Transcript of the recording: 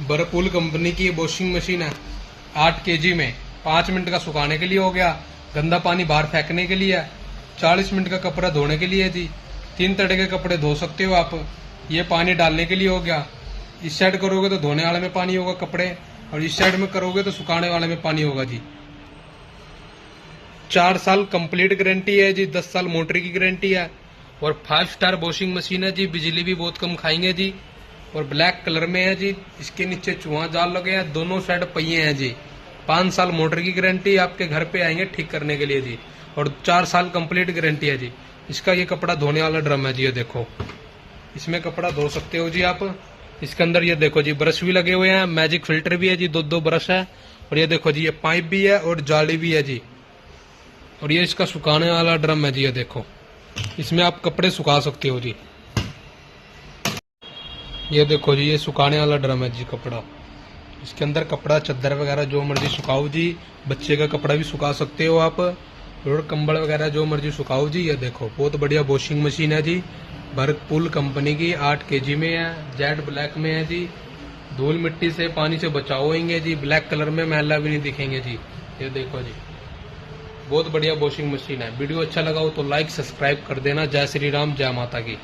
बरपूल company की washing machine है। 8 kg में 5 मिनट का सुखाने के लिए हो गया, गंदा पानी बाहर फेंकने के लिए है, 40 मिनट का कपड़ा धोने के लिए है जी। 3 तरह के कपड़े धो सकते हो आप। ये पानी डालने के लिए हो गया, इस साइड करोगे तो धोने वाले में पानी होगा कपड़े, और इस साइड में करोगे तो सुखाने वाले में पानी होगा जी। 4 साल कंप्लीट गारंटी है जी, 10 साल मोटर की गारंटी है, और 5 स्टार वॉशिंग मशीन है जी। बिजली भी बहुत कम खाएंगे जी, और ब्लैक कलर में है जी। इसके नीचे चूहा जाल लगे हैं, दोनों साइड पहिए हैं जी। 5 साल मोटर की गारंटी, आपके घर पे आएंगे ठीक करने के लिए जी, और 4 साल कंप्लीट गारंटी है जी। इसका ये कपड़ा धोने वाला ड्रम है जी, ये देखो, इसमें कपड़ा धो सकते हो जी आप। इसके अंदर ये देखो जी ब्रश भी लगे हुए हैं, मैजिक फिल्टर भी है जी, 2 ब्रश है, और ये देखो जी ये पाइप भी है और जाली भी है जी। और ये इसका सुखाने वाला ड्रम है जी, ये देखो, इसमें आप कपड़े सुखा सकते हो जी। ये देखो जी ये सुखाने वाला ड्रम है जी कपड़ा। इसके अंदर कपड़ा चादर वगैरह जो मर्जी सुखाओ जी, बच्चे का कपड़ा भी सुखा सकते हो आप, और कंबल वगैरह जो मर्जी सुखाओ जी। ये देखो बहुत बढ़िया वॉशिंग मशीन है जी, बरपूल कंपनी की, 8 kg में है, जेड ब्लैक में है जी। धूल मिट्टी से पानी से बचाव होंगे जी, ब्लैक कलर में मैला भी नहीं दिखेंगे जी। ये देखो जी बहुत बढ़िया वॉशिंग मशीन है। वीडियो अच्छा लगा हो तो लाइक सब्सक्राइब कर देना। जय श्री राम, जय माता की।